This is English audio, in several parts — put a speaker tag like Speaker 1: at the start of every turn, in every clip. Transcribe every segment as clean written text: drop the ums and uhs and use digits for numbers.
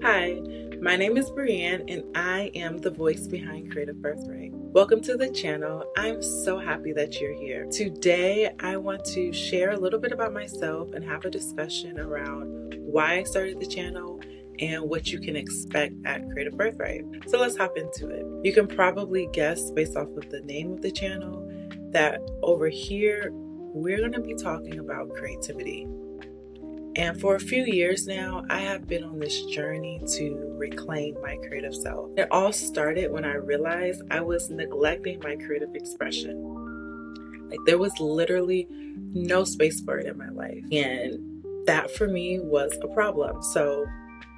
Speaker 1: Hi, my name is Brianne and I am the voice behind Creative Birthright. Welcome to the channel. I'm so happy that you're here. Today, I want to share a little bit about myself and have a discussion around why I started the channel and what you can expect at Creative Birthright. So let's hop into it. You can probably guess based off of the name of the channel that over here, we're going to be talking about creativity. And for a few years now, I have been on this journey to reclaim my creative self. It all started when I realized I was neglecting my creative expression. There was literally no space for it in my life. And that for me was a problem. So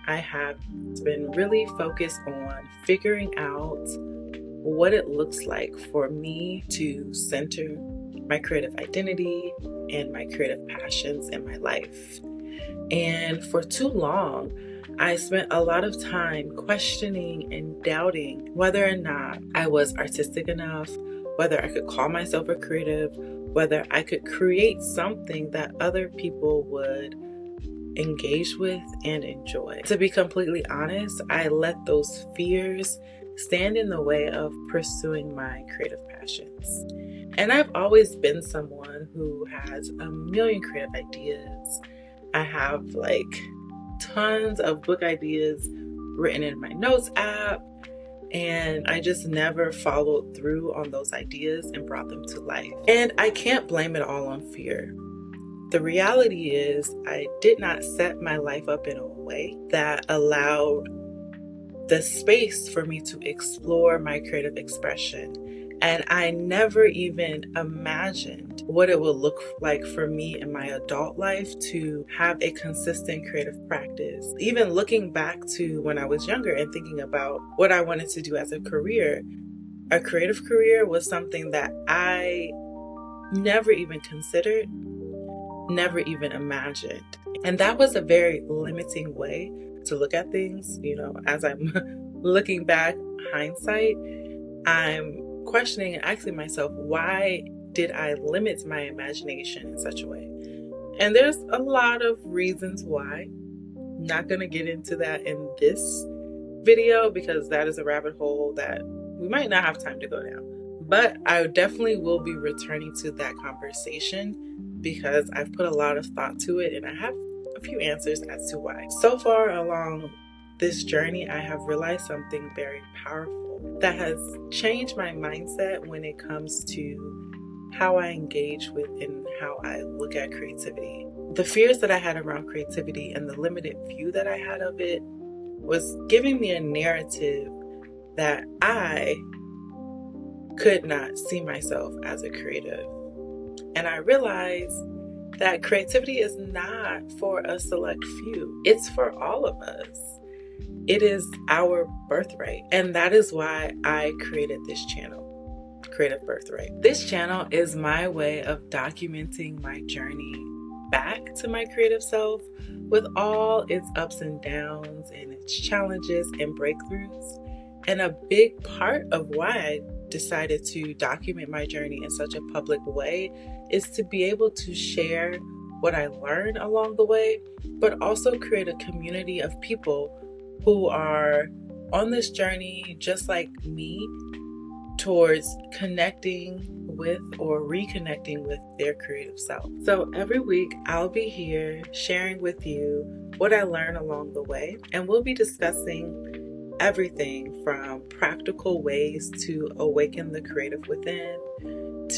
Speaker 1: I have been really focused on figuring out what it looks like for me to center my creative identity and my creative passions in my life. And for too long, I spent a lot of time questioning and doubting whether or not I was artistic enough, whether I could call myself a creative, whether I could create something that other people would engage with and enjoy. To be completely honest, I let those fears stand in the way of pursuing my creative passions. And I've always been someone who has a million creative ideas. I have tons of book ideas written in my notes app, and I just never followed through on those ideas and brought them to life. And I can't blame it all on fear. The reality is I did not set my life up in a way that allowed the space for me to explore my creative expression. And I never even imagined what it would look like for me in my adult life to have a consistent creative practice. Even looking back to when I was younger and thinking about what I wanted to do as a career, a creative career was something that I never even considered, never even imagined. And that was a very limiting way to look at things. As I'm looking back, hindsight, I'm questioning and asking myself, why did I limit my imagination in such a way? And there's a lot of reasons why. I'm not going to get into that in this video because that is a rabbit hole that we might not have time to go down. But I definitely will be returning to that conversation because I've put a lot of thought to it and I have a few answers as to why. So far along this journey, I have realized something very powerful that has changed my mindset when it comes to how I engage with and how I look at creativity. The fears that I had around creativity and the limited view that I had of it was giving me a narrative that I could not see myself as a creative. And I realized that creativity is not for a select few. It's for all of us. It is our birthright. And that is why I created this channel, Creative Birthright. This channel is my way of documenting my journey back to my creative self with all its ups and downs and its challenges and breakthroughs. And a big part of why I decided to document my journey in such a public way is to be able to share what I learned along the way, but also create a community of people who are on this journey just like me towards connecting with or reconnecting with their creative self. So every week I'll be here sharing with you what I learned along the way, and we'll be discussing everything from practical ways to awaken the creative within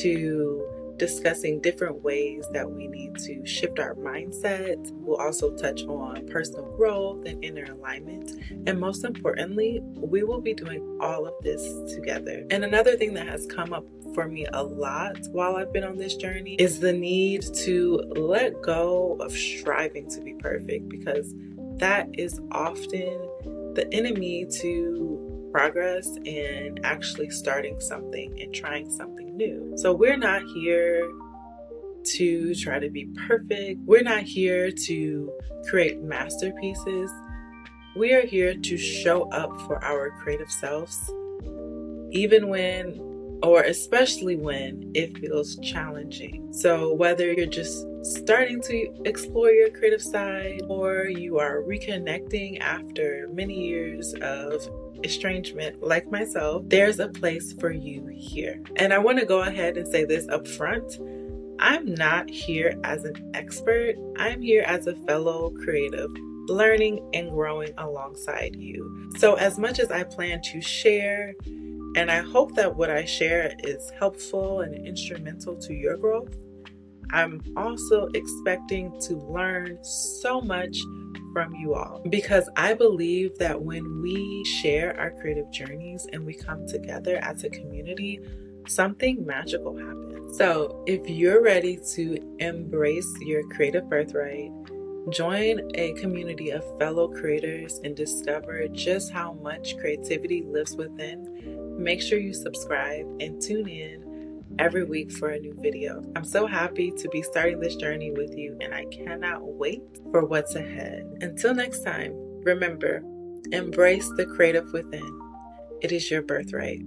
Speaker 1: to discussing different ways that we need to shift our mindset. We'll also touch on personal growth and inner alignment. And most importantly, we will be doing all of this together. And another thing that has come up for me a lot while I've been on this journey is the need to let go of striving to be perfect, because that is often the enemy to progress and actually starting something and trying something new. So we're not here to try to be perfect. We're not here to create masterpieces. We are here to show up for our creative selves, even when, or especially when, it feels challenging. So whether you're just starting to explore your creative side, or you are reconnecting after many years of estrangement like myself, there's a place for you here. And I want to go ahead and say this up front. I'm not here as an expert. I'm here as a fellow creative, learning and growing alongside you. So as much as I plan to share, and I hope that what I share is helpful and instrumental to your growth, I'm also expecting to learn so much from you all, because I believe that when we share our creative journeys and we come together as a community, something magical happens. So if you're ready to embrace your creative birthright, join a community of fellow creators and discover just how much creativity lives within, make sure you subscribe and tune in every week for a new video. I'm so happy to be starting this journey with you, and I cannot wait for what's ahead. Until next time, remember, embrace the creative within. It is your birthright.